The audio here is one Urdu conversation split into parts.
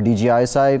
DGISI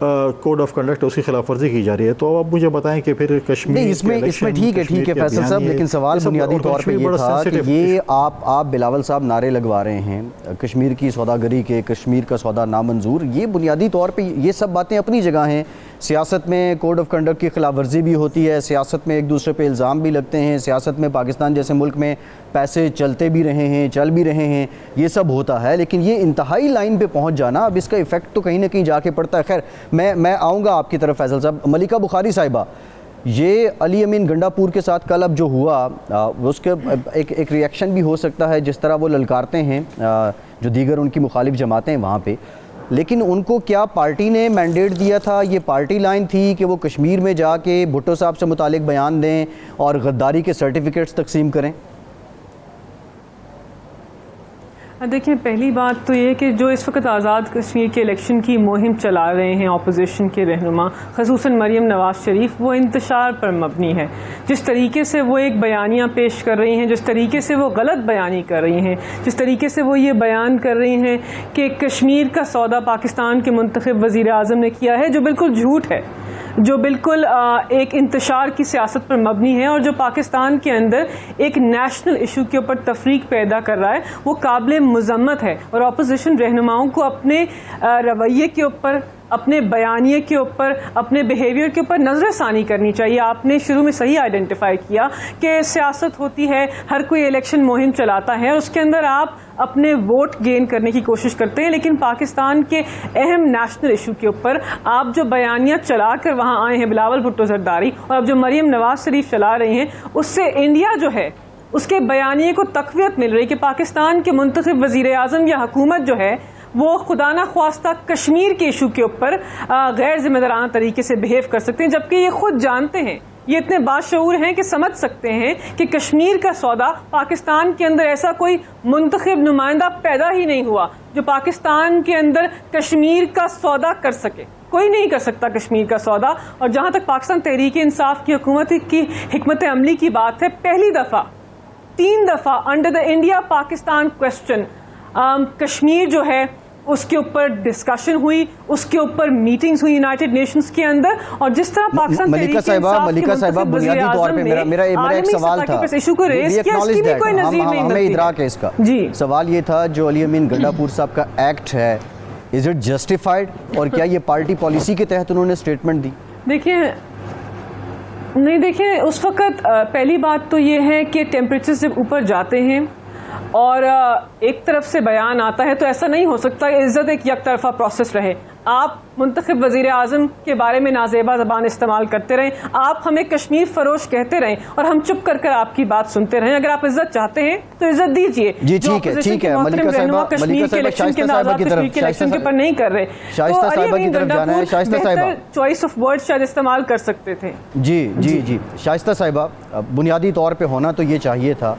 کوڈ آف کنڈکٹ اس کی خلاف ورزی کی جا رہی ہے. تو اب مجھے بتائیں کہ پھر کشمیر نہیں اس میں ٹھیک ہے فیصل صاحب, لیکن سوال بنیادی طور پہ یہ تھا کہ یہ آپ بلاول صاحب نعرے لگوا رہے ہیں کشمیر کی سوداگری کے, کشمیر کا سودا نامنظور, یہ بنیادی طور پہ یہ سب باتیں اپنی جگہ ہیں. سیاست میں کوڈ آف کنڈکٹ کی خلاف ورزی بھی ہوتی ہے, سیاست میں ایک دوسرے پہ الزام بھی لگتے ہیں, سیاست میں پاکستان جیسے ملک میں پیسے چلتے بھی رہے ہیں, چل بھی رہے ہیں, یہ سب ہوتا ہے. لیکن یہ انتہائی لائن پہ پہنچ جانا, اب اس کا ایفیکٹ تو کہیں نہ کہیں جا کے پڑتا ہے. خیر میں آؤں گا آپ کی طرف فیصل صاحب. ملکہ بخاری صاحبہ, یہ علی امین گنڈا پور کے ساتھ کل اب جو ہوا اس کے ایک ریئیکشن بھی ہو سکتا ہے جس طرح وہ للکارتے ہیں جو دیگر ان کی مخالف جماعتیں ہیں وہاں پہ, لیکن ان کو کیا پارٹی نے مینڈیٹ دیا تھا, یہ پارٹی لائن تھی کہ وہ کشمیر میں جا کے بھٹو صاحب سے متعلق بیان دیں اور غداری کے سرٹیفکیٹس تقسیم کریں؟ دیکھیں, پہلی بات تو یہ کہ جو اس وقت آزاد کشمیر کے الیکشن کی مہم چلا رہے ہیں اپوزیشن کے رہنما, خصوصاً مریم نواز شریف, وہ انتشار پر مبنی ہے. جس طریقے سے وہ ایک بیانیہ پیش کر رہی ہیں, جس طریقے سے وہ غلط بیانی کر رہی ہیں, جس طریقے سے وہ یہ بیان کر رہی ہیں کہ کشمیر کا سودا پاکستان کے منتخب وزیر اعظم نے کیا ہے, جو بالکل جھوٹ ہے, جو بالکل ایک انتشار کی سیاست پر مبنی ہے اور جو پاکستان کے اندر ایک نیشنل ایشو کے اوپر تفریق پیدا کر رہا ہے, وہ قابل مذمت ہے. اور اپوزیشن رہنماؤں کو اپنے رویے کے اوپر, اپنے بیانیے کے اوپر, اپنے بیہیویئر کے اوپر نظر ثانی کرنی چاہیے. آپ نے شروع میں صحیح آئیڈینٹیفائی کیا کہ سیاست ہوتی ہے, ہر کوئی الیکشن مہم چلاتا ہے, اس کے اندر آپ اپنے ووٹ گین کرنے کی کوشش کرتے ہیں, لیکن پاکستان کے اہم نیشنل ایشو کے اوپر آپ جو بیانیہ چلا کر وہاں آئے ہیں بلاول بھٹو زرداری, اور اب جو مریم نواز شریف چلا رہی ہیں, اس سے انڈیا جو ہے اس کے بیانیے کو تقویت مل رہی کہ پاکستان کے منتخب وزیر اعظم یا حکومت جو ہے وہ خدا نہ خواستہ کشمیر کے ایشو کے اوپر غیر ذمہ دارانہ طریقے سے بہیو کر سکتے ہیں, جبکہ یہ خود جانتے ہیں, یہ اتنے باشعور ہیں کہ سمجھ سکتے ہیں کہ کشمیر کا سودا, پاکستان کے اندر ایسا کوئی منتخب نمائندہ پیدا ہی نہیں ہوا جو پاکستان کے اندر کشمیر کا سودا کر سکے. کوئی نہیں کر سکتا کشمیر کا سودا. اور جہاں تک پاکستان تحریک انصاف کی حکومت کی حکمت عملی کی بات ہے, پہلی دفعہ 3 دفعہ under the India Pakistan question Kashmir جو ہے اس کے اوپر ڈسکشن ہوئی, اس کے اوپر میٹنگز ہوئی یونائٹڈ نیشنز کے اندر. اور جس طرح پاکستان ملکہ صاحبہ بنیادی طور پہ میرا ایک سوال تھا, ہمیں ادراک ہے اس کا, سوال یہ تھا جو علی امین گنڈا پور صاحب کا ایکٹ ہے, از اٹ جسٹیفائڈ, اور کیا یہ پارٹی پالیسی کے تحت انہوں نے اسٹیٹمنٹ دی؟ دیکھیں اس وقت پہلی بات تو یہ ہے کہ ٹیمپریچر جب اوپر جاتے ہیں اور ایک طرف سے بیان آتا ہے تو ایسا نہیں ہو سکتا کہ عزت ایک یک طرفہ پروسیس رہے. آپ منتخب وزیر اعظم کے بارے میں نازیبا زبان استعمال کرتے رہیں, آپ ہمیں کشمیر فروش کہتے رہیں اور ہم چپ کر کر آپ کی بات سنتے رہیں. اگر آپ عزت چاہتے ہیں تو عزت دیجیے. جی ٹھیک ہے ملکہ صاحبہ, شائستہ صاحبہ کی طرف پر نہیں کر رہے, شائستہ صاحبہ کی طرف جانا ہے. شائستہ صاحبہ چوائس آف ورڈ شاید استعمال کر سکتے تھے. جی شائستہ صاحبہ, بنیادی طور پہ ہونا تو یہ چاہیے تھا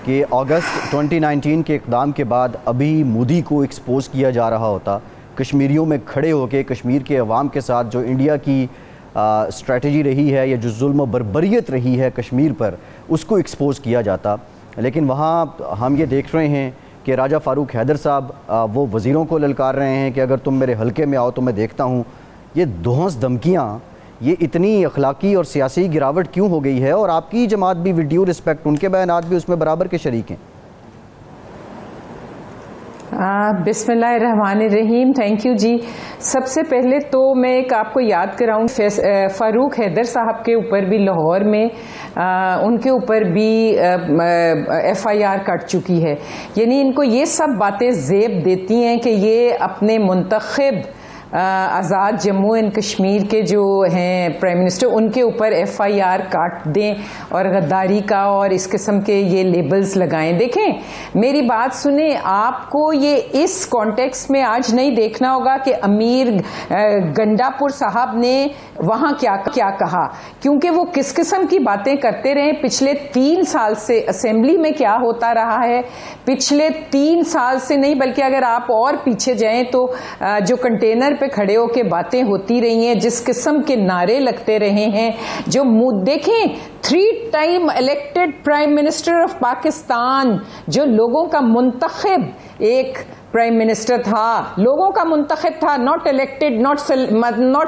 کہ اگست 2019 کے اقدام کے بعد ابھی مودی کو ایکسپوز کیا جا رہا ہوتا, کشمیریوں میں کھڑے ہو کے کشمیر کے عوام کے ساتھ جو انڈیا کی اسٹریٹجی رہی ہے یا جو ظلم و بربریت رہی ہے کشمیر پر, اس کو ایکسپوز کیا جاتا. لیکن وہاں ہم یہ دیکھ رہے ہیں کہ راجہ فاروق حیدر صاحب وہ وزیروں کو للکار رہے ہیں کہ اگر تم میرے حلقے میں آؤ تو میں دیکھتا ہوں. یہ دھونس دھمکیاں, یہ اتنی اخلاقی اور سیاسی گراوٹ کیوں ہو گئی ہے؟ اور آپ کی جماعت بھی ود ڈیو رسپیکٹ, ان کے بیانات بھی اس میں برابر کے شریک ہیں. بسم اللہ الرحمن الرحیم. تھینک یو جی. سب سے پہلے تو میں ایک آپ کو یاد کراؤں, فاروق حیدر صاحب کے اوپر بھی لاہور میں ان کے اوپر بھی ایف آئی آر کٹ چکی ہے. یعنی ان کو یہ سب باتیں زیب دیتی ہیں کہ یہ اپنے منتخب آزاد جموں اینڈ کشمیر کے جو ہیں پرائم منسٹر, ان کے اوپر ایف آئی آر کاٹ دیں اور غداری کا اور اس قسم کے یہ لیبلز لگائیں. دیکھیں میری بات سنیں, آپ کو یہ اس کانٹیکس میں آج نہیں دیکھنا ہوگا کہ امیر گنڈا پور صاحب نے وہاں کیا کہا, کیونکہ وہ کس قسم کی باتیں کرتے رہے. پچھلے 3 سال سے اسمبلی میں کیا ہوتا رہا ہے, پچھلے 3 سال سے نہیں بلکہ اگر آپ اور پیچھے جائیں تو جو کنٹینر پہ کھڑے ہو کے باتیں ہوتی رہی ہیں, جس قسم کے نعرے لگتے رہے ہیں, جو دیکھیں 3 time elected prime minister of Pakistan, جو لوگوں کا منتخب ایک پرائم منسٹر تھا, لوگوں کا منتخب تھا, ناٹ الیکٹڈ, ناٹ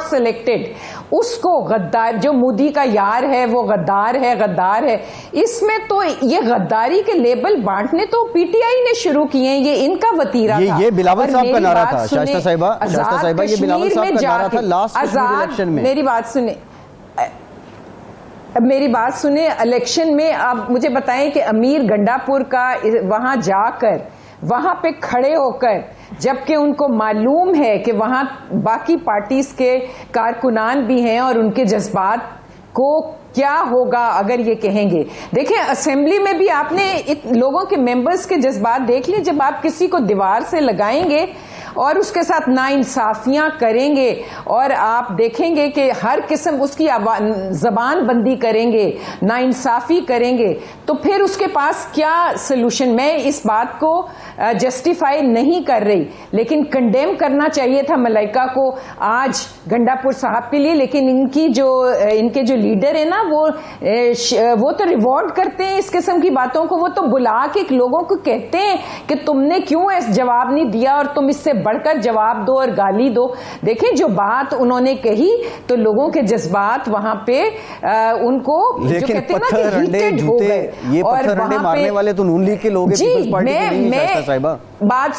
سلیکٹڈ, اس کو غدار, جو مودی کا یار ہے وہ غدار ہے, غدار ہے. اس میں تو یہ غداری کے لیبل بانٹنے تو پی ٹی آئی نے شروع کیے ہیں, یہ ان کا وطیرہ تھا. یہ بلاول صاحب کا نعرہ تھا, شائستہ صاحبہ, یہ بلاول صاحب کا نعرہ تھا لاسٹ الیکشن میں. میری بات سنیں, الیکشن میں آپ مجھے بتائیں کہ امیر گنڈا پور کا وہاں جا کر, وہاں پہ کھڑے ہو کر, جبکہ ان کو معلوم ہے کہ وہاں باقی پارٹیز کے کارکنان بھی ہیں اور ان کے جذبات کو کیا ہوگا اگر یہ کہیں گے. دیکھیں اسمبلی میں بھی آپ نے لوگوں کے ممبرز کے جذبات دیکھ لیے, جب آپ کسی کو دیوار سے لگائیں گے اور اس کے ساتھ ناانصافیاں کریں گے اور آپ دیکھیں گے کہ ہر قسم اس کی زبان بندی کریں گے, ناانصافی کریں گے, تو پھر اس کے پاس کیا سلوشن. میں اس بات کو جسٹیفائی نہیں کر رہی, لیکن کنڈیم کرنا چاہیے تھا ملائکہ کو آج گنڈا پور صاحب کے لیے. لیکن ان کے جو لیڈر ہیں نا, وہ تو ریوارڈ کرتے ہیں اس قسم کی باتوں کو. وہ تو بلا کے لوگوں کو کہتے ہیں کہ تم نے کیوں جواب نہیں دیا اور تم اس سے بڑھ کر جواب دو اور گالی دو. دیکھیں جو بات انہوں نے کہی تو لوگوں کے جذبات وہاں پہ ان کو جو کہتے ہیں نا کہ ہیٹڈ ہو گئے. یہ پتھر رنڈے مارنے والے تو نون لیگ کے لوگ ہیں, پیپلز پارٹی کے نہیں ہیں. شائستہ صاحبہ بات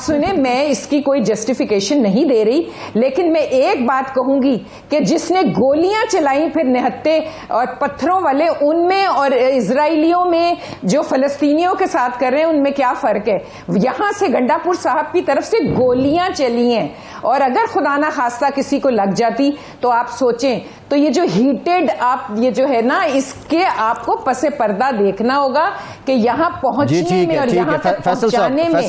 سنیں, میں اس کی کوئی جسٹیفیکیشن نہیں دے رہی, لیکن میں ایک بات کہوں گی کہ جس نے گولیاں چلائیں پھر نہتے اور پتھروں والے, ان میں اور اسرائیلیوں میں جو فلسطینیوں کے ساتھ کر رہے ہیں ان میں کیا فرق ہے. یہاں سے گنڈا پور صاحب کی طرف سے گولیاں چلی ہیں, اور اگر خدا نہ خواستہ کسی کو لگ جاتی تو آپ سوچیں. تو یہ جو ہیٹڈ آپ یہ جو ہے نا, اس کے آپ کو پس پردہ دیکھنا ہوگا کہ یہاں پہنچنے میں اور یہاں تک پہنچانے میں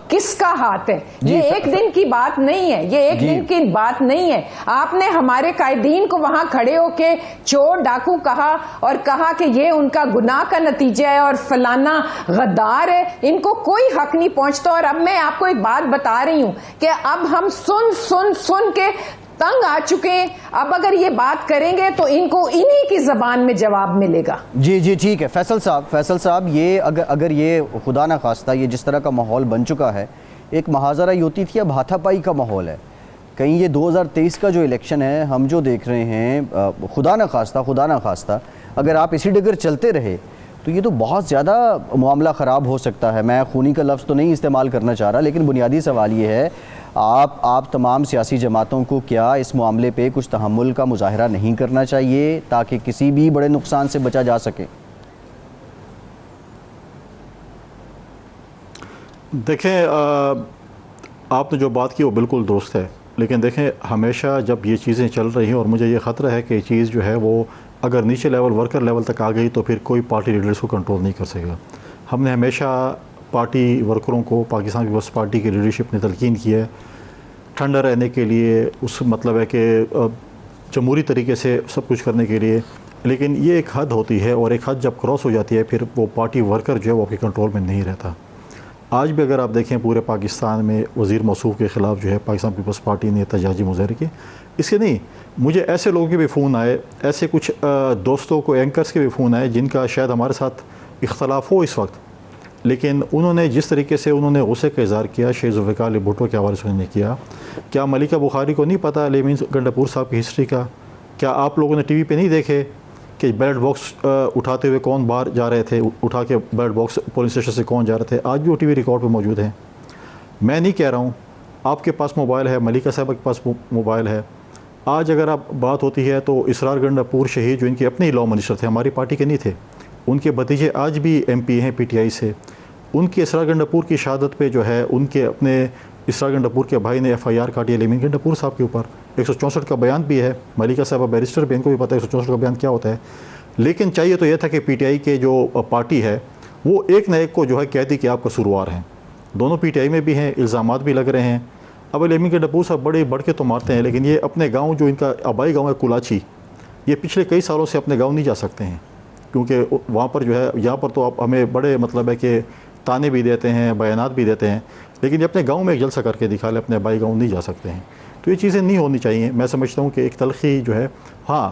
کس کا ہاتھ ہے. یہ ایک دن کی بات نہیں ہے, یہ ایک دن کی بات نہیں ہے. آپ نے ہمارے قائدین کو وہاں کھڑے ہو کے چور ڈاکو کہا اور کہا کہ یہ ان کا گناہ کا نتیجہ ہے اور فلانا غدار ہے, ان کو کوئی حق نہیں پہنچتا. اور اب میں آپ کو ایک بات بتا رہی ہوں کہ اب ہم سن کے تنگ آ چکے ہیں. اب اگر یہ بات کریں گے تو ان کو انہی کی زبان میں جواب ملے گا. جی ٹھیک ہے. فیصل صاحب, یہ اگر یہ خدا نہ خواستہ یہ جس طرح کا ماحول بن چکا ہے, ایک محاذرہ یہ ہوتی تھی, اب ہاتھا پائی کا ماحول ہے. کہیں یہ 2023 کا جو الیکشن ہے ہم جو دیکھ رہے ہیں, خدا نہ خواستہ اگر آپ اسی ڈگر چلتے رہے تو یہ تو بہت زیادہ معاملہ خراب ہو سکتا ہے. میں خونی کا لفظ تو نہیں استعمال کرنا چاہ رہا, لیکن بنیادی سوال یہ ہے, آپ تمام سیاسی جماعتوں کو کیا اس معاملے پہ کچھ تحمل کا مظاہرہ نہیں کرنا چاہیے تاکہ کسی بھی بڑے نقصان سے بچا جا سکے؟ دیکھیں, آپ نے جو بات کی وہ بالکل درست ہے, لیکن دیکھیں ہمیشہ جب یہ چیزیں چل رہی ہیں اور مجھے یہ خطرہ ہے کہ یہ چیز جو ہے وہ اگر نیچے لیول ورکر لیول تک آ گئی تو پھر کوئی پارٹی لیڈرز کو کنٹرول نہیں کر سکے گا. ہم نے ہمیشہ پارٹی ورکروں کو, پاکستان پیپلز پارٹی کی لیڈرشپ نے تلقین کی ہے ٹھنڈا رہنے کے لیے, اس مطلب ہے کہ جمہوری طریقے سے سب کچھ کرنے کے لیے, لیکن یہ ایک حد ہوتی ہے اور ایک حد جب کراس ہو جاتی ہے پھر وہ پارٹی ورکر جو ہے وہ آپ کے کنٹرول میں نہیں رہتا. آج بھی اگر آپ دیکھیں پورے پاکستان میں وزیر موصوف کے خلاف جو ہے پاکستان پیپلز پارٹی نے احتجاجی مظاہرے کیے. اس کے نہیں, مجھے ایسے لوگوں کے بھی فون آئے, ایسے کچھ دوستوں کو اینکرز کے بھی فون آئے جن کا شاید ہمارے ساتھ اختلاف ہو اس وقت, لیکن انہوں نے جس طریقے سے انہوں نے غصے کا اظہار کیا شیخ ذوالفقار علی بھٹو کے حوالے سے انہوں نے کیا. کیا ملکہ بخاری کو نہیں پتہ علی امین گنڈا پور صاحب کی ہسٹری کا؟ کیا آپ لوگوں نے ٹی وی پہ نہیں دیکھے کہ بیلٹ باکس اٹھاتے ہوئے کون باہر جا رہے تھے, اٹھا کے بیلٹ باکس پولیس اسٹیشن سے کون جا رہے تھے؟ آج بھی وہ ٹی وی ریکارڈ پہ موجود ہیں. میں نہیں کہہ رہا ہوں, آپ کے پاس موبائل ہے, ملکہ صاحبہ کے پاس موبائل ہے. آج اگر آپ بات ہوتی ہے تو اسرار گنڈا پور شہید جو ان کے اپنے لاء منسٹر تھے, ہماری پارٹی کے نہیں تھے, ان کے بھتیجے آج بھی ایم پی ہیں پی ٹی آئی سے. ان کے اسرار گنڈا پور کی شہادت پہ جو ہے ان کے اپنے اسرار گنڈا پور کے بھائی نے ایف آئی آر کاٹی علی امین گنڈا پور صاحب کے اوپر. 164 کا بیان بھی ہے, ملکہ صاحبہ بیرسٹر بھی, ان کو بھی پتہ ہے 164 کا بیان کیا ہوتا ہے. لیکن چاہیے تو یہ تھا کہ پی ٹی آئی کے جو پارٹی ہے وہ ایک نہ ایک کو جو ہے کہتی کہ آپ قصوروار ہیں. دونوں پی ٹی آئی میں بھی ہیں, الزامات بھی لگ رہے ہیں. اب علی امین گنڈا پور صاحب بڑے بڑھ کے تو مارتے ہیں, لیکن یہ اپنے گاؤں جو ان کا آبائی گاؤں ہے کولاچی, یہ پچھلے کئی سالوں سے اپنے گاؤں نہیں جا سکتے ہیں کیونکہ وہاں پر جو ہے, یہاں پر تو آپ ہمیں بڑے مطلب ہے کہ تانے بھی دیتے ہیں, بیانات بھی دیتے ہیں, لیکن یہ اپنے گاؤں میں ایک جلسہ کر کے دکھا لے, اپنے آبائی گاؤں نہیں جا سکتے ہیں. تو یہ چیزیں نہیں ہونی چاہیے. میں سمجھتا ہوں کہ ایک تلخی جو ہے, ہاں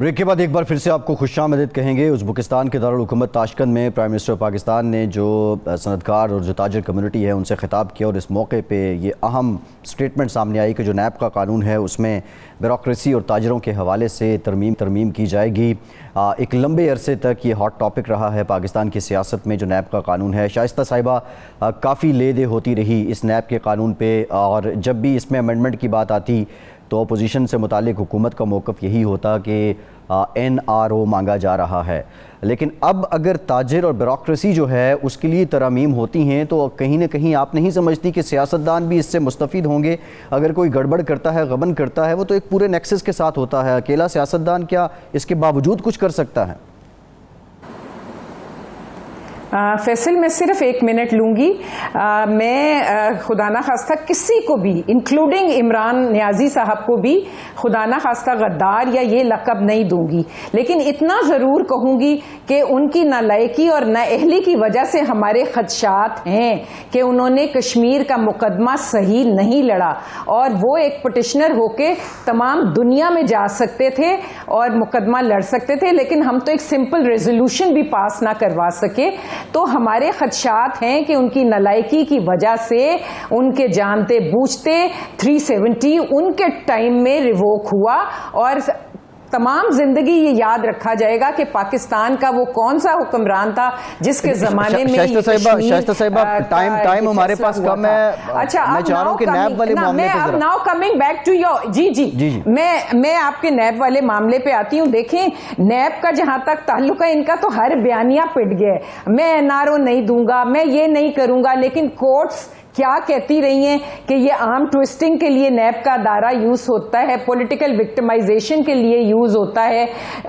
بریک کے بعد ایک بار پھر سے آپ کو خوش آمدید کہیں گے۔ ازبکستان کے دارالحکومت تاشکند میں پرائم منسٹر پاکستان نے جو صنعتکار اور جو تاجر کمیونٹی ہے ان سے خطاب کیا، اور اس موقع پہ یہ اہم سٹیٹمنٹ سامنے آئی کہ جو نیب کا قانون ہے اس میں بیوروکریسی اور تاجروں کے حوالے سے ترمیم کی جائے گی۔ ایک لمبے عرصے تک یہ ہاٹ ٹاپک رہا ہے پاکستان کی سیاست میں جو نیب کا قانون ہے۔ شائستہ صاحبہ کافی لے دے ہوتی رہی اس نیب کے قانون پہ، اور جب بھی اس میں امینڈمنٹ کی بات آتی تو اپوزیشن سے متعلق حکومت کا موقف یہی ہوتا کہ NRO مانگا جا رہا ہے، لیکن اب اگر تاجر اور بیوروکریسی جو ہے اس کے لیے ترامیم ہوتی ہیں تو کہیں نہ کہیں آپ نہیں سمجھتی کہ سیاستدان بھی اس سے مستفید ہوں گے؟ اگر کوئی گڑبڑ کرتا ہے، غبن کرتا ہے، وہ تو ایک پورے نیکسس کے ساتھ ہوتا ہے، اکیلا سیاستدان کیا اس کے باوجود کچھ کر سکتا ہے؟ فیصل میں صرف 1 منٹ لوں گی۔ میں خدا نخواستہ کسی کو بھی انکلوڈنگ عمران نیازی صاحب کو بھی خدا نخواستہ غدار یا یہ لقب نہیں دوں گی، لیکن اتنا ضرور کہوں گی کہ ان کی نالائکی اور نااہلی کی وجہ سے ہمارے خدشات ہیں کہ انہوں نے کشمیر کا مقدمہ صحیح نہیں لڑا، اور وہ ایک پٹیشنر ہو کے تمام دنیا میں جا سکتے تھے اور مقدمہ لڑ سکتے تھے، لیکن ہم تو ایک سمپل ریزولوشن بھی پاس نہ کروا سکے۔ تو ہمارے خدشات ہیں کہ ان کی نالائکی کی وجہ سے ان کے جانتے بوجھتے 370 ان کے ٹائم میں ریووک ہوا، اور تمام زندگی یہ یاد رکھا جائے گا کہ پاکستان کا وہ کون سا حکمران تھا جس کے زمانے میں شائستہ صاحبہ ٹائم ہمارے پاس کم ہے۔ اچھا، میں چاہ رہا ہوں کہ نیب والے معاملے پہ ذرا now coming back to your جی میں آپ کے نیب والے معاملے پہ آتی ہوں۔ دیکھیں، نیب کا جہاں تک تعلق ہے ان کا تو ہر بیانیہ پٹ گیا ہے، میں NRO نہیں دوں گا، میں یہ نہیں کروں گا، لیکن کورٹس کیا کہتی رہی ہیں کہ یہ آرم ٹوئسٹنگ کے لیے نیب کا ادارہ یوز ہوتا ہے، پولیٹیکل وکٹمائزیشن کے لیے یوز ہوتا ہے،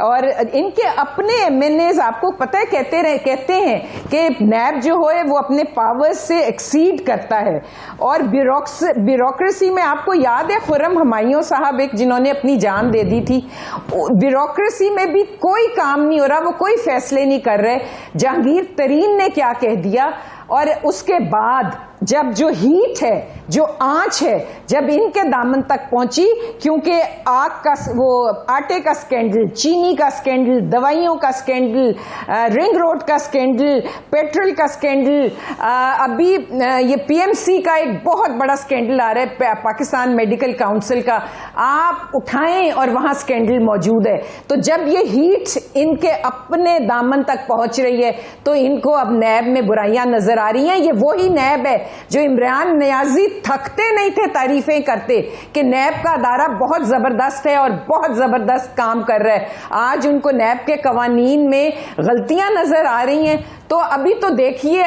اور ان کے اپنے MNAs آپ کو پتہ ہے کہتے ہیں کہ نیب جو ہے وہ اپنے پاورز سے ایکسیڈ کرتا ہے۔ اور بیوروکریسی میں آپ کو یاد ہے خرم ہمایوں صاحب ایک جنہوں نے اپنی جان دے دی تھی، بیوروکریسی میں بھی کوئی کام نہیں ہو رہا، وہ کوئی فیصلے نہیں کر رہے۔ جہانگیر ترین نے کیا کہہ دیا، اور اس کے بعد جب جو ہیٹ ہے، جو آنچ ہے، جب ان کے دامن تک پہنچی، کیونکہ آگ کا وہ آٹے کا سکینڈل، چینی کا سکینڈل، دوائیوں کا سکینڈل، رنگ روڈ کا سکینڈل، پیٹرول کا سکینڈل، ابھی یہ PMC کا ایک بہت بڑا سکینڈل آ رہا ہے پاکستان میڈیکل کاؤنسل کا، آپ اٹھائیں اور وہاں سکینڈل موجود ہے۔ تو جب یہ ہیٹ ان کے اپنے دامن تک پہنچ رہی ہے تو ان کو اب نیب میں برائیاں نظر آ رہی ہیں۔ یہ وہی نیب ہے جو عمران نیازی تھکتے نہیں تھے تعریفیں کرتے کہ نیب کا ادارہ بہت زبردست ہے اور بہت زبردست کام کر رہا ہے۔ آج ان کو نیب کے قوانین میں غلطیاں نظر آ رہی ہیں، تو ابھی تو دیکھیے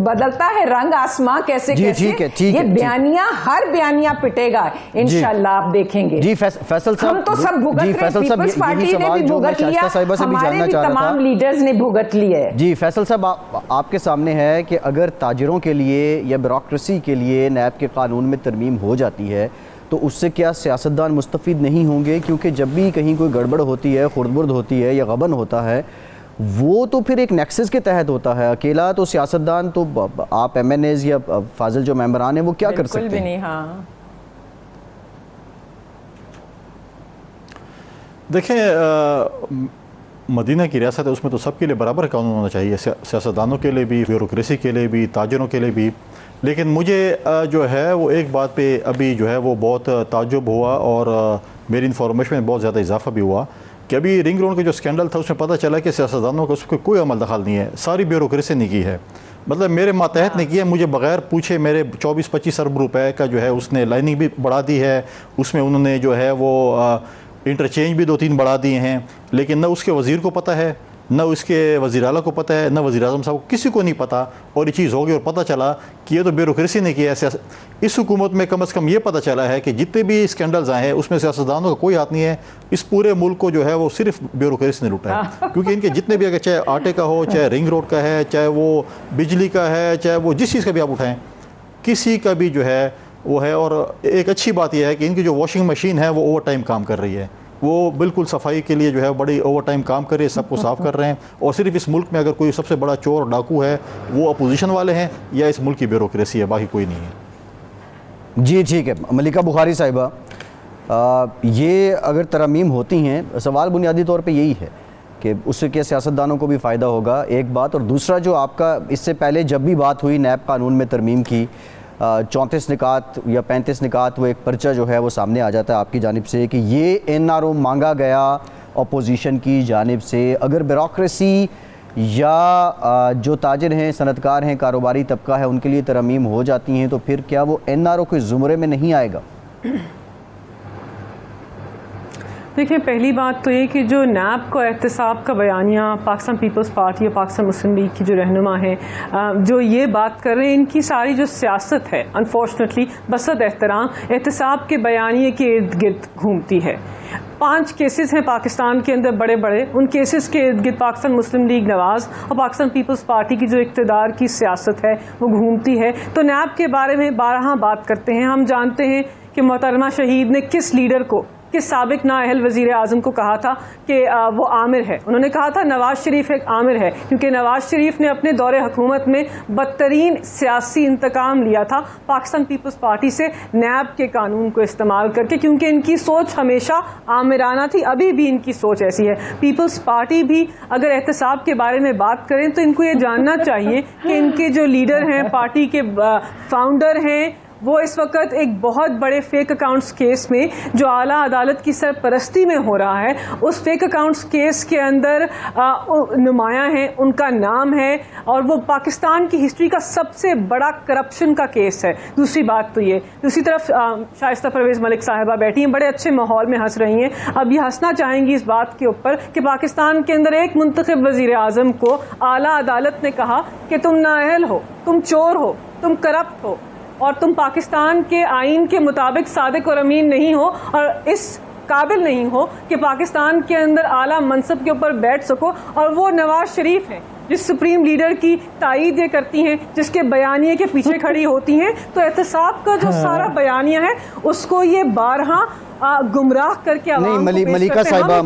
بدلتا ہے رنگ آسماں کیسے یہ بیانیاں، ہر بیانیہ پٹے گا انشاءاللہ، آپ دیکھیں گے۔ جی فیصل صاحب، ہم تو سب بھگت رہے، پیپلز پارٹی نے بھی بھگت لیا، ہمارے بھی تمام لیڈرز نے بھگت لی ہے۔ جی فیصل صاحب، آپ کے سامنے ہے کہ اگر تاجروں کے لیے یا بیوروکریسی کے لیے نیب کے قانون میں ترمیم ہو جاتی ہے تو اس سے کیا سیاستدان مستفید نہیں ہوں گے؟ کیونکہ جب بھی کہیں کوئی گڑبڑ ہوتی ہے، خردبرد ہوتی ہے یا غبن ہوتا ہے، وہ تو پھر ایک نیکسس کے تحت ہوتا ہے، اکیلا تو سیاستدان تو آپ MNAs یا فاضل جو ممبران ہیں وہ کیا کر سکتے ہیں؟ بالکل بھی نہیں۔ ہاں دیکھیں، مدینہ کی ریاست ہے، اس میں تو سب کے لیے برابر قانون ہونا چاہیے، سیاستدانوں کے لیے بھی، بیوروکریسی کے لیے بھی، تاجروں کے لیے بھی۔ لیکن مجھے جو ہے وہ ایک بات پہ ابھی جو ہے وہ بہت تعجب ہوا، اور میری انفارمیشن میں بہت زیادہ اضافہ بھی ہوا کہ ابھی رنگ روڈ کا جو اسکینڈل تھا اس میں پتہ چلا کہ سیاستدانوں کا اس کو کوئی عمل دخل نہیں ہے، ساری بیوروکریسی نے کی ہے، مطلب میرے ماتحت نے کیا، مجھے بغیر پوچھے میرے 24-25 ارب روپے کا جو ہے اس نے لائننگ بھی بڑھا دی ہے، اس میں انہوں نے جو ہے وہ انٹرچینج بھی 2-3 بڑھا دیے ہیں، لیکن نہ اس کے وزیر کو پتہ ہے، نہ اس کے وزیر اعلیٰ کو پتہ ہے، نہ وزیر اعظم صاحب کو، کسی کو نہیں پتہ، اور یہ چیز ہوگی اور پتہ چلا کہ یہ تو بیوروکریسی نے کیا ہے۔ اس حکومت میں کم از کم یہ پتہ چلا ہے کہ جتنے بھی اسکینڈلز آئے ہیں اس میں سیاستدانوں کا کوئی ہاتھ نہیں ہے، اس پورے ملک کو جو ہے وہ صرف بیوروکریسی نے لوٹا ہے، کیونکہ ان کے جتنے بھی، اگر چاہے آٹے کا ہو، چاہے رنگ روڈ کا ہے، چاہے وہ بجلی کا ہے، چاہے وہ جس چیز کا بھی آپ اٹھائیں، کسی کا بھی جو ہے وہ ہے۔ اور ایک اچھی بات یہ ہے کہ ان کی جو واشنگ مشین ہے وہ اوور ٹائم کام کر رہی ہے، وہ بالکل صفائی کے لیے جو ہے بڑی اوور ٹائم کام کر رہے ہیں، سب کو صاف کر رہے ہیں، اور صرف اس ملک میں اگر کوئی سب سے بڑا چور ڈاکو ہے وہ اپوزیشن والے ہیں یا اس ملک کی بیوروکریسی ہے، باقی کوئی نہیں ہے۔ جی ٹھیک ہے، ملکہ بخاری صاحبہ، یہ اگر ترامیم ہوتی ہیں، سوال بنیادی طور پہ یہی ہے کہ اس سے کیا سیاستدانوں کو بھی فائدہ ہوگا، ایک بات، اور دوسرا جو آپ کا اس سے پہلے جب بھی بات ہوئی نیب قانون میں ترمیم کی 34 نکات یا 35 نکات، وہ ایک پرچہ جو ہے وہ سامنے آ جاتا ہے آپ کی جانب سے کہ یہ NRO مانگا گیا اپوزیشن کی جانب سے. اگر بیوروکریسی یا جو تاجر ہیں، صنعت کار ہیں، کاروباری طبقہ ہے، ان کے لیے ترامیم ہو جاتی ہیں تو پھر کیا وہ NRO کے زمرے میں نہیں آئے گا؟ دیکھیں، پہلی بات تو یہ کہ جو نیب کو احتساب کا بیانیہ پاکستان پیپلز پارٹی اور پاکستان مسلم لیگ کی جو رہنما ہیں جو یہ بات کر رہے ہیں، ان کی ساری جو سیاست ہے انفارچونیٹلی بسد احترام احتساب کے بیانیے کے ارد گرد گھومتی ہے. 5 کیسز ہیں پاکستان کے اندر بڑے بڑے، ان کیسز کے ارد گرد پاکستان مسلم لیگ نواز اور پاکستان پیپلز پارٹی کی جو اقتدار کی سیاست ہے وہ گھومتی ہے. تو نیب کے بارے میں بارہا بات کرتے ہیں. ہم جانتے ہیں کہ محترمہ شہید نے کس لیڈر کو، کہ سابق نااہل وزیر اعظم کو کہا تھا کہ وہ عامر ہے. انہوں نے کہا تھا نواز شریف ایک عامر ہے، کیونکہ نواز شریف نے اپنے دور حکومت میں بدترین سیاسی انتقام لیا تھا پاکستان پیپلز پارٹی سے نیب کے قانون کو استعمال کر کے، کیونکہ ان کی سوچ ہمیشہ عامرانہ تھی. ابھی بھی ان کی سوچ ایسی ہے. پیپلز پارٹی بھی اگر احتساب کے بارے میں بات کریں تو ان کو یہ جاننا چاہیے کہ ان کے جو لیڈر ہیں، پارٹی کے فاؤنڈر ہیں، وہ اس وقت ایک بہت بڑے فیک اکاؤنٹس کیس میں جو اعلیٰ عدالت کی سرپرستی میں ہو رہا ہے، اس فیک اکاؤنٹس کیس کے اندر نمایاں ہیں، ان کا نام ہے، اور وہ پاکستان کی ہسٹری کا سب سے بڑا کرپشن کا کیس ہے. دوسری بات تو یہ، دوسری طرف شائستہ پرویز ملک صاحبہ بیٹھی ہیں، بڑے اچھے ماحول میں ہنس رہی ہیں. اب یہ ہنسنا چاہیں گی اس بات کے اوپر کہ پاکستان کے اندر ایک منتخب وزیر اعظم کو اعلیٰ عدالت نے کہا کہ تم نااہل ہو، تم چور ہو، تم کرپٹ ہو، اور تم پاکستان کے آئین کے مطابق صادق اور امین نہیں ہو، اور اس قابل نہیں ہو کہ پاکستان کے اندر اعلیٰ منصب کے اوپر بیٹھ سکو. اور وہ نواز شریف ہیں جس سپریم لیڈر کی تائید یہ کرتی ہیں، جس کے بیانیے کے پیچھے کھڑی ہوتی ہیں. تو احتساب کا جو سارا بیانیہ ہے اس کو یہ بارہا گمراہ کر کے عوام کو پیش کرتے ہیں.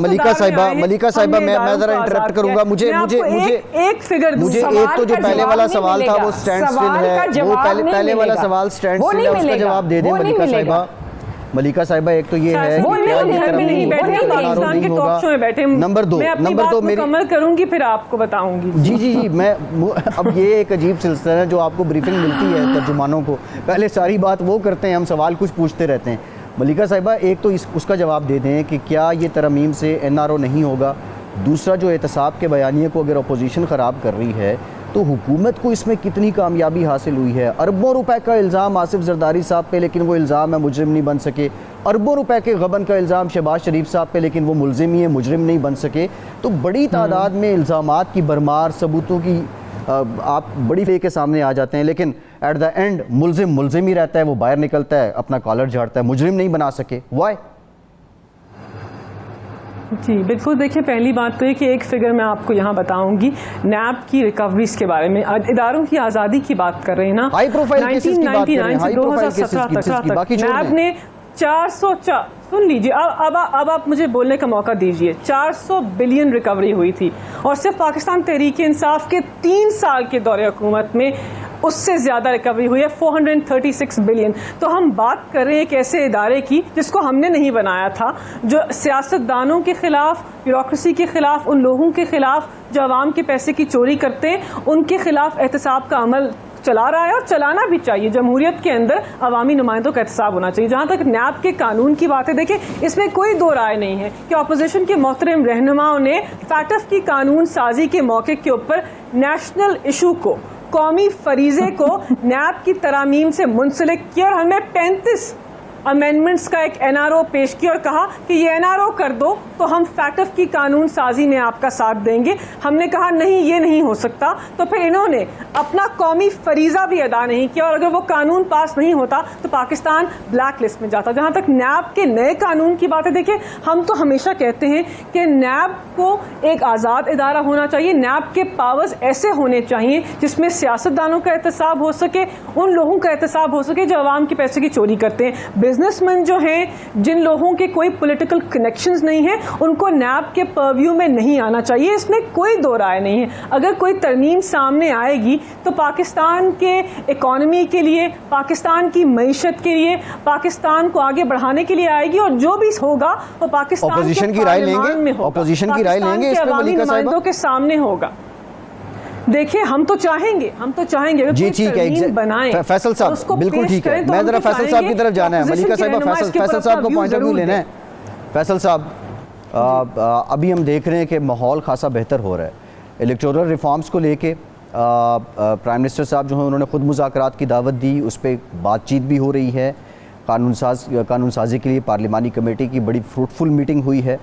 ملیکہ صاحبہ میں ذرا انٹرپٹ کروں گا. مجھے ایک فگر مجھے ایک تو جو پہلے والا سوال تھا وہ سٹینڈ سٹل ہے، وہ پہلے والا سوال سٹینڈ سٹل ہے، اس کا جواب دے دیں ملیکہ صاحبہ. ایک تو یہ ہے نمبر 2 میری مکمل کروں گی پھر آپ کو بتاؤں گی. جی میں اب یہ ایک عجیب سلسلہ ہے جو آپ کو بریفنگ ملتی ہے ترجمانوں کو، پہلے ساری بات وہ کرتے ہیں، ہم سوال کچھ پوچھتے رہتے ہیں. ملیکہ صاحبہ ایک تو اس کا جواب دے دیں کہ کیا یہ ترمیم سے NRO نہیں ہوگا. دوسرا جو احتساب کے بیانیے کو اگر اپوزیشن خراب کر رہی ہے تو حکومت کو اس میں کتنی کامیابی حاصل ہوئی ہے. اربوں روپے کا الزام آصف زرداری صاحب پہ، لیکن وہ الزام ہے مجرم نہیں بن سکے. اربوں روپے کے غبن کا الزام شہباز شریف صاحب پہ، لیکن وہ ملزم ہی ہیں، مجرم نہیں بن سکے. تو بڑی تعداد میں الزامات کی بھرمار، ثبوتوں کی آپ بڑی فے کے سامنے آ جاتے ہیں، لیکن ایٹ دا اینڈ ملزم ہی رہتا ہے. وہ باہر نکلتا ہے، اپنا کالر جھاڑتا ہے، مجرم نہیں بنا سکے. وائی؟ جی بالکل. دیکھیں، پہلی بات تو یہ کہ ایک فگر میں آپ کو یہاں بتاؤں گی نیب کی ریکوریز کے بارے میں. اداروں کی آزادی کی بات کر رہے ہیں نا، 1999 سے 2017 تک نیب نے 400 سن لیجیے، اب آپ مجھے بولنے کا موقع دیجیے. 400 بلین ریکوری ہوئی تھی، اور صرف پاکستان تحریک انصاف کے 3 سال کے دور حکومت میں اس سے زیادہ ریکوری ہوئی ہے، 436 بلین. تو ہم بات کر رہے ہیں ایک ایسے ادارے کی جس کو ہم نے نہیں بنایا تھا، جو سیاستدانوں کے خلاف، بیوروکریسی کے خلاف، ان لوگوں کے خلاف جو عوام کے پیسے کی چوری کرتے ہیں، ان کے خلاف احتساب کا عمل چلا رہا ہے، اور چلانا بھی چاہیے. جمہوریت کے اندر عوامی نمائندوں کا احتساب ہونا چاہیے. جہاں تک نیب کے قانون کی بات ہے، دیکھیں اس میں کوئی دو رائے نہیں ہے کہ اپوزیشن کے محترم رہنماؤں نے فیٹف کی قانون سازی کے موقع کے اوپر نیشنل ایشو کو، قومی فریضے کو نیب کی ترامیم سے منسلک کیا، اور ہمیں 35 امینڈمنٹس کا ایک NRO پیش کیا اور کہا کہ یہ NRO کر دو تو ہم فیٹف کی قانون سازی میں آپ کا ساتھ دیں گے. ہم نے کہا نہیں، یہ نہیں ہو سکتا. تو پھر انہوں نے اپنا قومی فریضہ بھی ادا نہیں کیا، اور اگر وہ قانون پاس نہیں ہوتا تو پاکستان بلیک لسٹ میں جاتا. جہاں تک نیب کے نئے قانون کی بات ہے، دیکھیں ہم تو ہمیشہ کہتے ہیں کہ نیب کو ایک آزاد ادارہ ہونا چاہیے. نیب کے پاورز ایسے ہونے چاہیے جس میں سیاستدانوں کا احتساب ہو سکے، ان لوگوں کا احتساب ہو سکے جو عوام کے پیسے کی چوری کرتے ہیں. بزنس مین جو ہیں, جن لوگوں کے کوئی پولیٹیکل کنیکشنز نہیں ہیں, ان کو نیب کے پرویو میں نہیں آنا چاہیے. اس میں کوئی دو رائے نہیں ہے. اگر کوئی ترمیم سامنے آئے گی تو پاکستان کے اکانومی کے لیے, پاکستان کی معیشت کے لیے, پاکستان کو آگے بڑھانے کے لیے آئے گی, اور جو بھی ہوگا وہ پاکستان کے پارلیمان میں ہوگا, پاکستان کے عوامی نمائندوں کے سامنے ہوگا. دیکھیں ہم تو چاہیں گے جی ٹھیک ہے فیصل صاحب بالکل ٹھیک ہے. میں ذرا فیصل صاحب کی طرف جانا ہے. ملیکہ صاحبہ فیصل صاحب کو پوائنٹ آف ویو لینا ہے. فیصل صاحب ابھی ہم دیکھ رہے ہیں کہ ماحول خاصا بہتر ہو رہا ہے الیکٹورل ریفارمز کو لے کے. پرائم منسٹر صاحب جو ہیں انہوں نے خود مذاکرات کی دعوت دی, اس پہ بات چیت بھی ہو رہی ہے. قانون سازی کے لیے پارلیمانی کمیٹی کی بڑی فروٹفل میٹنگ ہوئی ہے.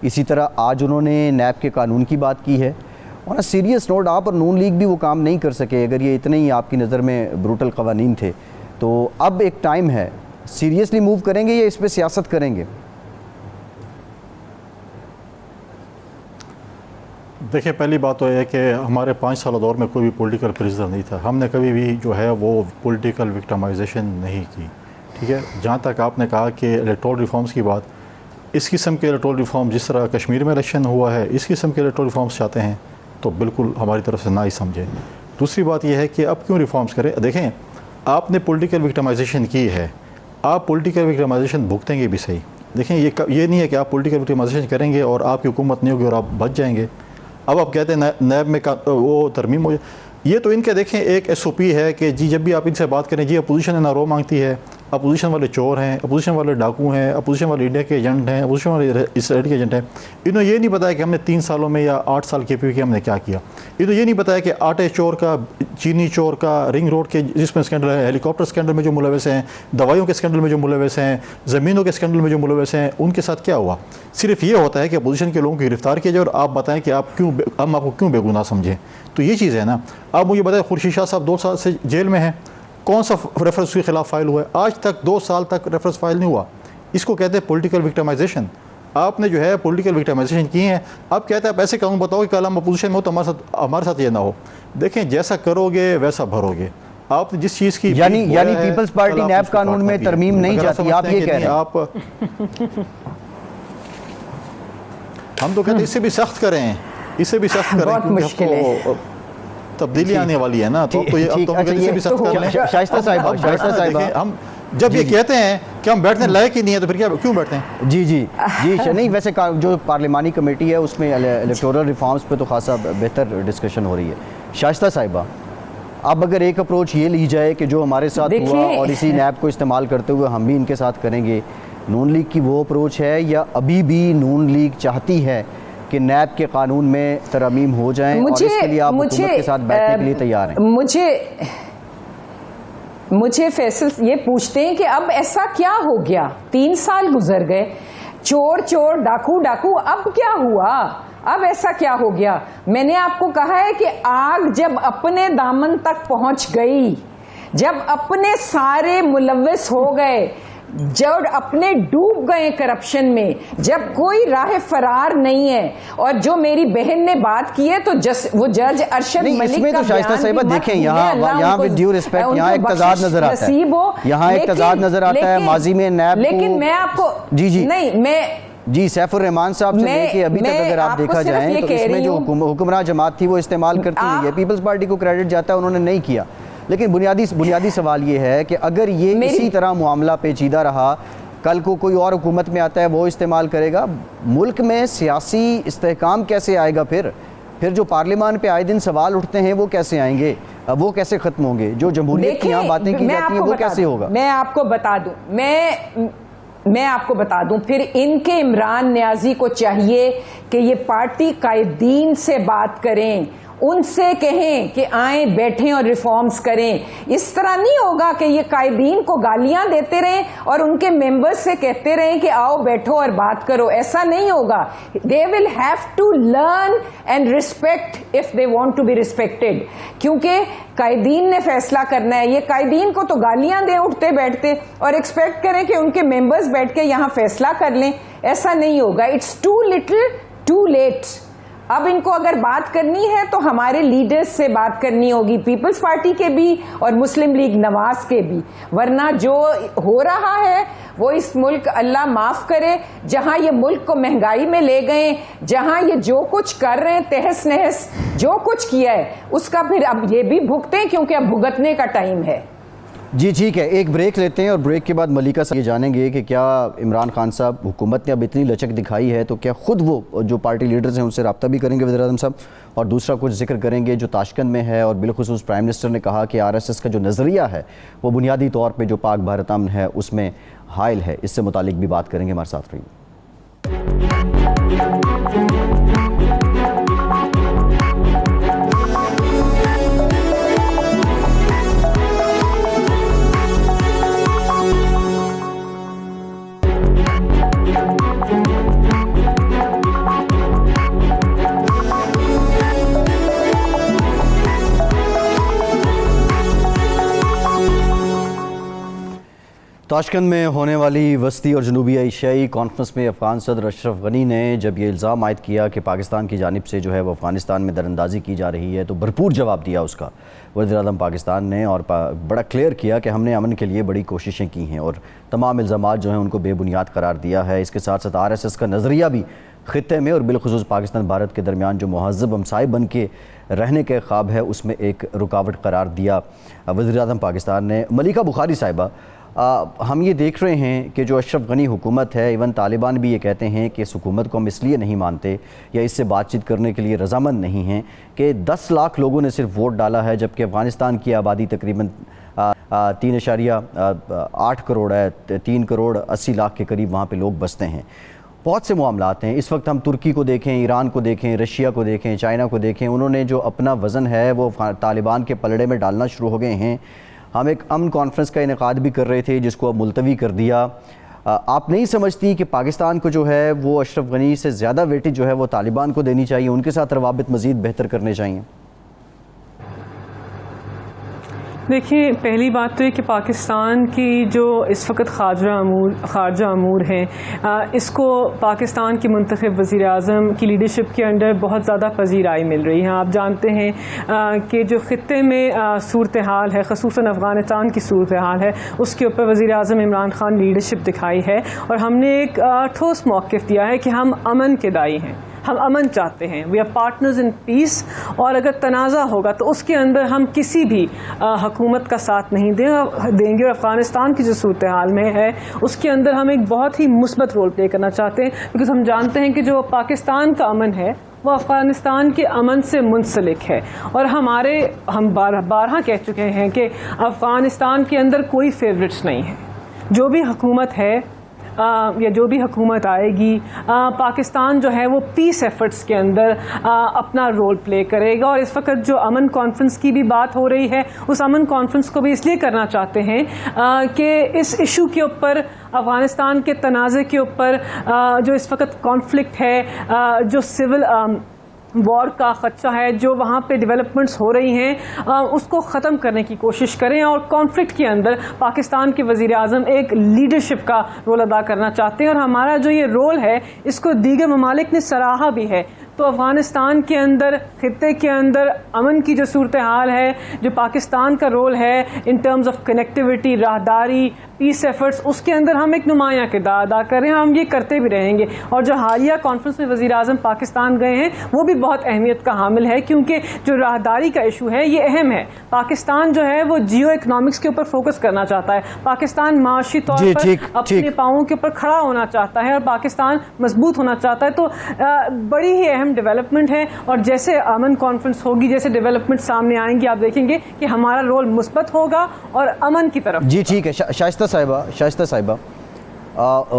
اسی طرح آج انہوں نے نیب کے قانون کی بات کی ہے. اور سیریس نوٹ, آپ اور نون لیگ بھی وہ کام نہیں کر سکے اگر یہ اتنے ہی آپ کی نظر میں بروٹل قوانین تھے. تو اب ایک ٹائم ہے, سیریسلی موو کریں گے یا اس پہ سیاست کریں گے؟ دیکھیں پہلی بات تو یہ ہے کہ ہمارے 5 سالہ دور میں کوئی بھی پولیٹیکل پریزنر نہیں تھا. ہم نے کبھی بھی جو ہے وہ پولیٹیکل وکٹمائزیشن نہیں کی. ٹھیک ہے, جہاں تک آپ نے کہا کہ الیکٹورل ریفارمز کی بات, اس قسم کے الیکٹورل ریفارم جس طرح کشمیر میں الیکشن ہوا ہے, اس قسم کے الیکٹورل ریفارمز چاہتے ہیں تو بالکل ہماری طرف سے نہ ہی سمجھیں. دوسری بات یہ ہے کہ اب کیوں ریفارمز کریں؟ دیکھیں آپ نے پولیٹیکل وکٹمائزیشن کی ہے, آپ پولیٹیکل وکٹمائزیشن بھگتیں گے بھی صحیح. دیکھیں یہ نہیں ہے کہ آپ پولیٹیکل وکٹمائزیشن کریں گے اور آپ کی حکومت نہیں ہوگی اور آپ بچ جائیں گے. اب آپ کہتے ہیں نیب میں وہ ترمیم ہو جائے, یہ تو ان کے دیکھیں ایک ایس او پی ہے کہ جی جب بھی آپ ان سے بات کریں جی اپوزیشن ہے نا رو مانگتی ہے, اپوزیشن والے چور ہیں, اپوزیشن والے ڈاکو ہیں, اپوزیشن والے انڈیا کے ایجنٹ ہیں, اپوزیشن والے اسرائیل کے ایجنٹ ہیں. انہوں نے یہ نہیں بتایا کہ ہم نے 3 سالوں میں یا 8 سال کے پی کے ہم نے کیا کیا. انہوں نے یہ نہیں بتایا کہ آٹے چور کا, چینی چور کا, رنگ روڈ کے جس میں اسکینڈل ہے, ہیلی کاپٹر اسکینڈل میں جو ملوث ہیں, دوائیوں کے اسکینڈل میں جو ملوث ہیں, زمینوں کے اسکینڈل میں جو ملوث ہیں, ان کے ساتھ کیا ہوا. صرف یہ ہوتا ہے کہ اپوزیشن کے لوگوں کو گرفتار کیا جائے اور آپ بتائیں کہ ہم آپ کو کیوں بے گناہ سمجھیں. تو یہ چیز ہے نا. آپ مجھے بتائیں خورشید شاہ صاحب 2 سال سے جیل میں ہیں, کون سا ریفرنس کے خلاف فائل ہوا ہے؟ آج تک 2 سال تک ریفرنس فائل نہیں ہوا. اس کو کہتے ہیں پولیٹیکل وکٹمائزیشن. آپ نے جو ہے پولیٹیکل وکٹمائزیشن کی ہے. آپ کہتے ہیں آپ ایسے قانون بتاؤ کہ کل ہم اپوزیشن میں ہو تو ہمارے ساتھ یہ نہ ہو. دیکھیں جیسا کرو گے ویسا بھرو گے. آپ نے جس چیز کی یعنی پیپلز پارٹی نیب قانون میں ترمیم نہیں چاہتی, آپ یہ کہہ رہے ہیں؟ آپ ہم تو کہتے ہیں اس سے بھی سخت کریں, اس سے بھی سخت کریں, بہت مشکل ہے, تبدیلی آنے والی ہے نا. تو شائستہ صاحبہ ہم جب یہ کہتے ہیں کہ ہم بیٹھنے لائق ہی نہیں ہے تو پھر کیوں بیٹھتے ہیں؟ جی نہیں, ویسے جو پارلیمانی کمیٹی ہے اس میں الیکٹورل ریفارمز پہ تو خاصا بہتر ڈسکشن ہو رہی ہے. شائستہ صاحبہ اب اگر ایک اپروچ یہ لی جائے کہ جو ہمارے ساتھ ہوا اور اسی نیب کو استعمال کرتے ہوئے ہم بھی ان کے ساتھ کریں گے, نون لیگ کی وہ اپروچ ہے یا ابھی بھی نون لیگ چاہتی ہے کہ نیب کے قانون میں ترمیم ہو جائیں اور اس کے لیے آپ حکومت کے ساتھ بیٹھنے کے لیے تیار ہیں؟ مجھے فیصل یہ پوچھتے ہیں کہ اب ایسا کیا ہو گیا, 3 سال گزر گئے, چور ڈاکو, اب کیا ہوا, اب ایسا کیا ہو گیا؟ میں نے آپ کو کہا ہے کہ آگ جب اپنے دامن تک پہنچ گئی, جب اپنے سارے ملوث ہو گئے, جب اپنے ڈوب گئے کرپشن میں, جب کوئی راہ فرار نہیں ہے. اور جو میری بہن نے بات کی ہے تو وہ جج ارشد ملک کا شائستہ صاحبہ دیکھیں یہاں ود ڈیو ریسپیکٹ یہاں ایک تضاد نظر آتا ہے, یہاں ایک تضاد نظر آتا ہے. ماضی میں نیب لیکن میں آپ کو جی سیف الرحمان صاحب سے لے کے ابھی تک اگر آپ دیکھا جائیں تو اس میں جو حکمراں جماعت تھی وہ استعمال کرتی ہے, پیپلز پارٹی کو کریڈٹ جاتا ہے, انہوں نے نہیں کیا. لیکن بنیادی سوال یہ ہے کہ اگر یہ اسی طرح معاملہ پیچیدہ رہا, کل کو کوئی اور حکومت میں آتا ہے وہ استعمال کرے گا, ملک میں سیاسی استحکام کیسے آئے گا؟ پھر جو پارلیمان پہ آئے دن سوال اٹھتے ہیں وہ کیسے آئیں گے, وہ کیسے ختم ہوں گے؟ جو جمہوریت کی یہاں باتیں کی جاتی ہیں وہ کیسے ہوگا؟ میں آپ کو بتا دوں پھر ان کے عمران نیازی کو چاہیے کہ یہ پارٹی قائدین سے بات کریں, ان سے کہیں کہ آئیں بیٹھیں اور ریفارمز کریں. اس طرح نہیں ہوگا کہ یہ قائدین کو گالیاں دیتے رہیں اور ان کے ممبرز سے کہتے رہیں کہ آؤ بیٹھو اور بات کرو. ایسا نہیں ہوگا. they will have to learn and respect if they want to be respected. کیونکہ قائدین نے فیصلہ کرنا ہے. یہ قائدین کو تو گالیاں دیں اٹھتے بیٹھتے اور ایکسپیکٹ کریں کہ ان کے ممبرز بیٹھ کے یہاں فیصلہ کر لیں. ایسا نہیں ہوگا. It's too little too late. اب ان کو اگر بات کرنی ہے تو ہمارے لیڈرز سے بات کرنی ہوگی, پیپلز پارٹی کے بھی اور مسلم لیگ نواز کے بھی, ورنہ جو ہو رہا ہے وہ اس ملک اللہ معاف کرے جہاں یہ ملک کو مہنگائی میں لے گئے, جہاں یہ جو کچھ کر رہے ہیں تہس نہس جو کچھ کیا ہے اس کا پھر اب یہ بھی بھگتیں, کیونکہ اب بھگتنے کا ٹائم ہے. جی ٹھیک ہے, ایک بریک لیتے ہیں اور بریک کے بعد ملیکہ صاحب یہ جانیں گے کہ کیا عمران خان صاحب حکومت نے اب اتنی لچک دکھائی ہے تو کیا خود وہ جو پارٹی لیڈرز ہیں ان سے رابطہ بھی کریں گے وزیر اعظم صاحب, اور دوسرا کچھ ذکر کریں گے جو تاشکند میں ہے, اور بالخصوص پرائم منسٹر نے کہا کہ RSS کا جو نظریہ ہے وہ بنیادی طور پہ جو پاک بھارت امن ہے اس میں حائل ہے, اس سے متعلق بھی بات کریں گے. ہمارے ساتھ رہیے. تاشکند میں ہونے والی وسطی اور جنوبی ایشیائی کانفرنس میں افغان صدر اشرف غنی نے جب یہ الزام عائد کیا کہ پاکستان کی جانب سے جو ہے وہ افغانستان میں دراندازی کی جا رہی ہے تو بھرپور جواب دیا اس کا وزیر اعظم پاکستان نے, اور بڑا کلیئر کیا کہ ہم نے امن کے لیے بڑی کوششیں کی ہیں اور تمام الزامات جو ہیں ان کو بے بنیاد قرار دیا ہے. اس کے ساتھ ساتھ RSS کا نظریہ بھی خطے میں اور بالخصوص پاکستان بھارت کے درمیان جو مہذب ہمسائے بن کے رہنے کے خواب ہے اس میں ایک رکاوٹ قرار دیا وزیر اعظم پاکستان نے. ملیکہ بخاری صاحبہ, ہم یہ دیکھ رہے ہیں کہ جو اشرف غنی حکومت ہے, ایون طالبان بھی یہ کہتے ہیں کہ اس حکومت کو ہم اس لیے نہیں مانتے یا اس سے بات چیت کرنے کے لیے رضامند نہیں ہیں کہ 10 لاکھ لوگوں نے صرف ووٹ ڈالا ہے جبکہ افغانستان کی آبادی تقریباً 3.8 کروڑ ہے, 3 کروڑ 80 لاکھ کے قریب وہاں پہ لوگ بستے ہیں. بہت سے معاملات ہیں اس وقت, ہم ترکی کو دیکھیں, ایران کو دیکھیں, رشیا کو دیکھیں, چائنا کو دیکھیں, انہوں نے جو اپنا وزن ہے وہ طالبان کے پلڑے میں ڈالنا شروع ہو گئے ہیں. ہم ایک امن کانفرنس کا انعقاد بھی کر رہے تھے جس کو اب ملتوی کر دیا. آپ نہیں سمجھتی کہ پاکستان کو جو ہے وہ اشرف غنی سے زیادہ ویٹیج جو ہے وہ طالبان کو دینی چاہیے, ان کے ساتھ روابط مزید بہتر کرنے چاہیے؟ دیکھیں, پہلی بات تو یہ کہ پاکستان کی جو اس وقت خارجہ امور ہیں اس کو پاکستان کی منتخب وزیر اعظم کی لیڈرشپ کے انڈر بہت زیادہ پذیرائی مل رہی ہے. آپ جانتے ہیں کہ جو خطے میں صورتحال ہے, خصوصاً افغانستان کی صورتحال ہے, اس کے اوپر وزیر اعظم عمران خان لیڈرشپ دکھائی ہے اور ہم نے ایک ٹھوس موقف دیا ہے کہ ہم امن کے دائی ہیں, ہم امن چاہتے ہیں, وی آر پارٹنرز ان پیس, اور اگر تنازع ہوگا تو اس کے اندر ہم کسی بھی حکومت کا ساتھ نہیں دیں گے. اور افغانستان کی جو صورتحال میں ہے اس کے اندر ہم ایک بہت ہی مثبت رول پلے کرنا چاہتے ہیں, کیونکہ ہم جانتے ہیں کہ جو پاکستان کا امن ہے وہ افغانستان کے امن سے منسلک ہے. اور ہم بارہا کہہ چکے ہیں کہ افغانستان کے اندر کوئی فیوریٹس نہیں ہے. جو بھی حکومت ہے یا جو بھی حکومت آئے گی, پاکستان جو ہے وہ پیس ایفرٹس کے اندر اپنا رول پلے کرے گا. اور اس وقت جو امن کانفرنس کی بھی بات ہو رہی ہے, اس امن کانفرنس کو بھی اس لیے کرنا چاہتے ہیں کہ اس ایشو کے اوپر, افغانستان کے تنازع کے اوپر جو اس وقت کانفلکٹ ہے, جو سول وار کا خدشہ ہے, جو وہاں پہ ڈیولپمنٹس ہو رہی ہیں, اس کو ختم کرنے کی کوشش کریں. اور کانفلکٹ کے اندر پاکستان کے وزیر اعظم ایک لیڈرشپ کا رول ادا کرنا چاہتے ہیں, اور ہمارا جو یہ رول ہے اس کو دیگر ممالک نے سراہا بھی ہے. تو افغانستان کے اندر, خطے کے اندر امن کی جو صورتحال ہے, جو پاکستان کا رول ہے ان ٹرمز آف کنیکٹیوٹی, راہداری, پیس ایفرٹس, اس کے اندر ہم ایک نمایاں کردار ادا کر رہے ہیں, ہم یہ کرتے بھی رہیں گے. اور جو حالیہ کانفرنس میں وزیر اعظم پاکستان گئے ہیں وہ بھی بہت اہمیت کا حامل ہے, کیونکہ جو راہداری کا ایشو ہے یہ اہم ہے. پاکستان جو ہے وہ جیو اکنامکس کے اوپر فوکس کرنا چاہتا ہے, پاکستان معاشی طور پر اپنے پاؤں کے اوپر کھڑا ہونا چاہتا ہے, اور پاکستان مضبوط ہونا چاہتا ہے. تو بڑی ہی اہم ڈیولپمنٹ ہے, اور جیسے امن کانفرنس ہوگی, جیسے ڈیولپمنٹ سامنے آئیں گی, آپ دیکھیں گے کہ ہمارا رول مثبت ہوگا اور امن کی طرف. جی ٹھیک ہے. شائستہ صاحبہ,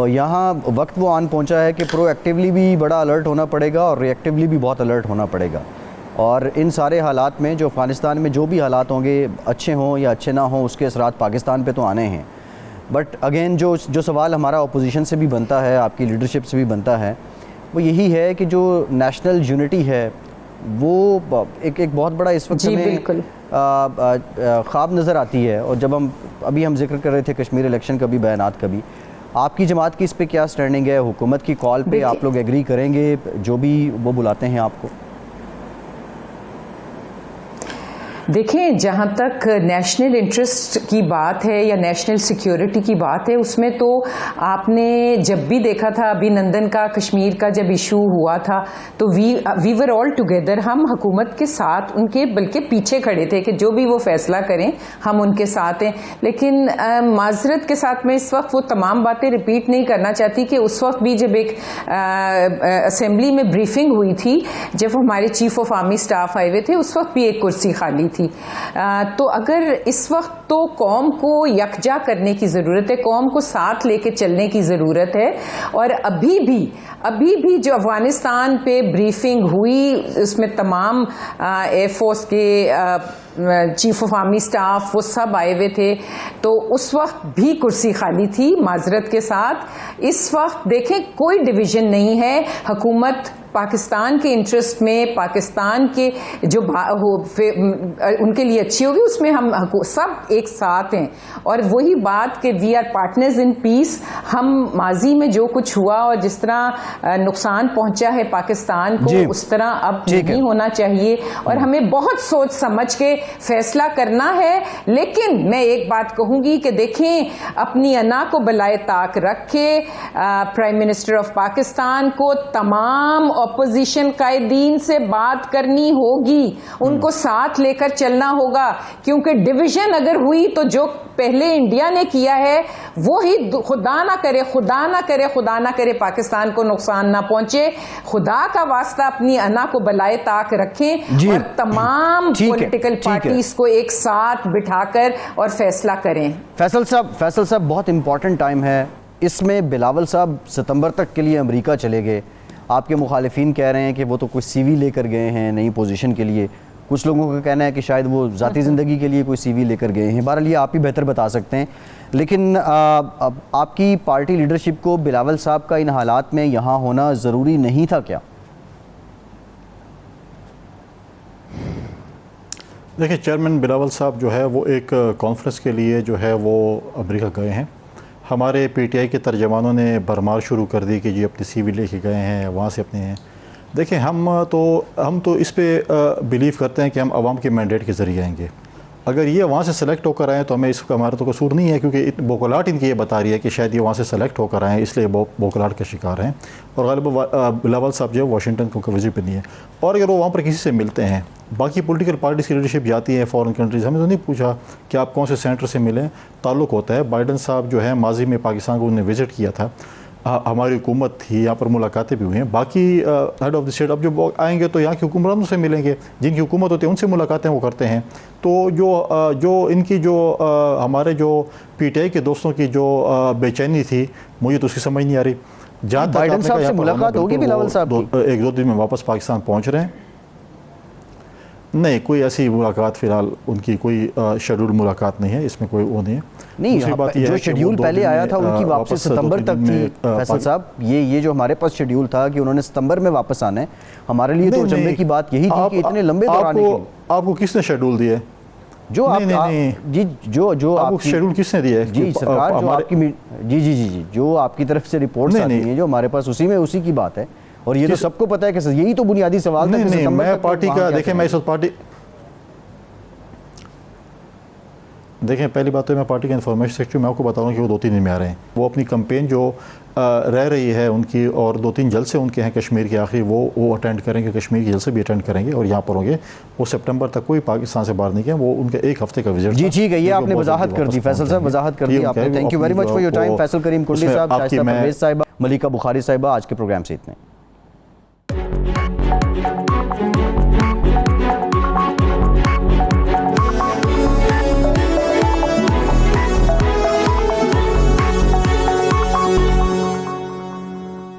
یہاں وقت وہ آن پہنچا ہے کہ پرو ایکٹیولی بھی بڑا الرٹ ہونا پڑے گا اور ری ایکٹیولی بھی بہت الرٹ ہونا پڑے گا. اور ان سارے حالات میں جو افغانستان میں جو بھی حالات ہوں گے, اچھے ہوں یا اچھے نہ ہوں, اس کے اثرات پاکستان پہ تو آنے ہیں. بٹ اگین جو سوال ہمارا اپوزیشن سے بھی بنتا ہے, آپ کی لیڈرشپ سے بھی بنتا ہے, وہ یہی ہے کہ جو نیشنل یونٹی ہے وہ ایک بہت بڑا اس وقت ہمیں خواب نظر آتی ہے. اور جب ہم ذکر کر رہے تھے کشمیر الیکشن کا بھی, بیانات کا بھی, آپ کی جماعت کی اس پہ کیا سٹینڈنگ ہے؟ حکومت کی کال پہ آپ لوگ ایگری کریں گے جو بھی وہ بلاتے ہیں آپ کو؟ دیکھیں جہاں تک نیشنل انٹرسٹ کی بات ہے یا نیشنل سیکیورٹی کی بات ہے اس میں تو آپ نے جب بھی دیکھا تھا ابھی نندن کا کشمیر کا جب ایشو ہوا تھا تو وی ور آل ٹوگیدر, ہم حکومت کے ساتھ ان کے بلکہ پیچھے کھڑے تھے کہ جو بھی وہ فیصلہ کریں ہم ان کے ساتھ ہیں. لیکن معذرت کے ساتھ میں اس وقت وہ تمام باتیں ریپیٹ نہیں کرنا چاہتی کہ اس وقت بھی جب ایک اسمبلی میں بریفنگ ہوئی تھی جب ہمارے چیف آف آرمی اسٹاف آئے ہوئے تھے اس وقت بھی ایک کرسی خالی تھی. تو اگر اس وقت تو قوم کو یکجا کرنے کی ضرورت ہے, قوم کو ساتھ لے کے چلنے کی ضرورت ہے. اور ابھی بھی جو افغانستان پہ بریفنگ ہوئی اس میں تمام ایئر فورس کے چیف آف آرمی اسٹاف وہ سب آئے ہوئے تھے, تو اس وقت بھی کرسی خالی تھی. معذرت کے ساتھ اس وقت دیکھیں کوئی ڈویژن نہیں ہے, حکومت پاکستان کے انٹرسٹ میں پاکستان کے جو ان کے لیے اچھی ہوگی اس میں ہم سب ایک ساتھ ہیں. اور وہی بات کہ وی آر پارٹنرز ان پیس, ہم ماضی میں جو کچھ ہوا اور جس طرح نقصان پہنچا ہے پاکستان کو اس طرح اب نہیں ہونا چاہیے, اور ہمیں بہت سوچ سمجھ کے فیصلہ کرنا ہے. لیکن میں ایک بات کہوں گی کہ دیکھیں اپنی انا کو بلائے طاق رکھ کے پرائم منسٹر آف پاکستان کو تمام اپوزیشن قائدین سے بات کرنی ہوگی, ان کو ساتھ لے کر چلنا ہوگا, کیونکہ ڈویژن اگر ہوئی تو جو پہلے انڈیا نے کیا ہے وہی خدا نہ کرے پاکستان کو نقصان نہ پہنچے. خدا کا واسطہ اپنی انا کو بلائے طاق رکھیں اور تمام پولیٹیکل پارٹیز کو ایک ساتھ بٹھا کر اور فیصلہ کریں. فیصل صاحب بہت امپورٹنٹ ٹائم ہے اس میں. بلاول صاحب ستمبر تک کے لیے امریکہ چلے گئے, آپ کے مخالفین کہہ رہے ہیں کہ وہ تو کوئی سی وی لے کر گئے ہیں نئی پوزیشن کے لیے, کچھ لوگوں کا کہنا ہے کہ شاید وہ ذاتی زندگی کے لیے کوئی سی وی لے کر گئے ہیں. بہرحال یہ آپ ہی بہتر بتا سکتے ہیں, لیکن آپ کی پارٹی لیڈرشپ کو بلاول صاحب کا ان حالات میں یہاں ہونا ضروری نہیں تھا کیا؟ دیکھیں چیئرمین بلاول صاحب جو ہے وہ ایک کانفرنس کے لیے جو ہے وہ امریکہ گئے ہیں. ہمارے پی ٹی آئی کے ترجمانوں نے بھرمار شروع کر دی کہ جی اپنی سی وی لے کے گئے ہیں, وہاں سے اپنے ہیں. دیکھیں ہم تو اس پہ بلیو کرتے ہیں کہ ہم عوام کے مینڈیٹ کے ذریعے آئیں گے. اگر یہ وہاں سے سلیکٹ ہو کر آئیں تو ہمیں اس کا ہمارا تو قصور نہیں ہے, کیونکہ بوکلاٹ ان کی یہ بتا رہی ہے کہ شاید یہ وہاں سے سلیکٹ ہو کر آئیں اس لیے بوکلاٹ کا شکار ہیں. اور غالباً بلاول صاحب جو ہے واشنگٹن کو وزٹ پہ نہیں ہے. اور اگر وہ وہاں پر کسی سے ملتے ہیں, باقی پولیٹیکل پارٹیز کی لیڈرشپ جاتی ہے فارن کنٹریز, ہمیں تو نہیں پوچھا کہ آپ کون سے سینٹر سے ملیں, تعلق ہوتا ہے. بائیڈن صاحب جو ہے ماضی میں پاکستان کو انہوں نے وزٹ کیا تھا, ہماری حکومت تھی, یہاں پر ملاقاتیں بھی ہوئی ہیں. باقی ہیڈ آف دی اسٹیٹ اب جو آئیں گے تو یہاں کے حکمرانوں سے ملیں گے, جن کی حکومت ہوتی ہے ان سے ملاقاتیں وہ کرتے ہیں. تو جو ان کی جو ہمارے جو پی ٹی آئی کے دوستوں کی جو بے چینی تھی مجھے تو اس کی سمجھ نہیں آ رہی. جہاں تک بائیڈن صاحب سے ملاقات ہوگی بلاول صاحب کی؟ ایک دو دن میں واپس پاکستان پہنچ رہے ہیں. نہیں کوئی ایسی ملاقات فی الحال ان کی کوئی شیڈول ملاقات نہیں ہے, اس میں کوئی وہ نہیں ہے. نہیں, جو شیڈیول پہلے آیا تھا ان کی واپسی ستمبر تک تھی فیصل صاحب. یہ جو ہمارے پاس شیڈیول تھا کہ انہوں نے ستمبر میں واپس آنا ہے, ہمارے لیے تو جمعے کی بات یہی تھی کہ اتنے لمبے دوران کے لیے. آپ کو کس نے شیڈول دیا ہے؟ جو آپ شیڈول کس نے دیا ہے؟ جی سرکار جو آپ کی جی جو آپ کی طرف سے رپورٹس آتی ہیں جو ہمارے پاس اسی کی بات ہے. اور یہ تو سب کو پتہ ہے کہ یہی تو بنیادی سوال تھا. نہیں میں پارٹی کا دیکھیں, میں اس وقت پارٹی دیکھیں پہلی بات تو میں پارٹی کا انفارمیشن سیکرٹری, میں آپ کو بتا رہا ہوں کہ وہ 2-3 دن میں آ رہے ہیں. وہ اپنی کمپین جو رہ رہی ہے ان کی, اور 2-3 جلسے ان کے ہیں کشمیر کے آخری, وہ اٹینڈ کریں گے, کشمیر کی جلسے بھی اٹینڈ کریں گے اور یہاں پر ہوں گے. وہ سپٹمبر تک کوئی پاکستان سے باہر نہیں گیا, وہ ان کا 1 ہفتے کا وزٹ. جی ٹھیک ہے, یہ آپ نے وضاحت کر دی فیصل صاحب, وضاحت کر دی آپ نے. Thank you very much for your time. Faisal Karim Kundi صاحب, شائستہ پرویز صاحبہ, ملیکہ بخاری صاحبہ, آج کے پروگرام سے اتنے.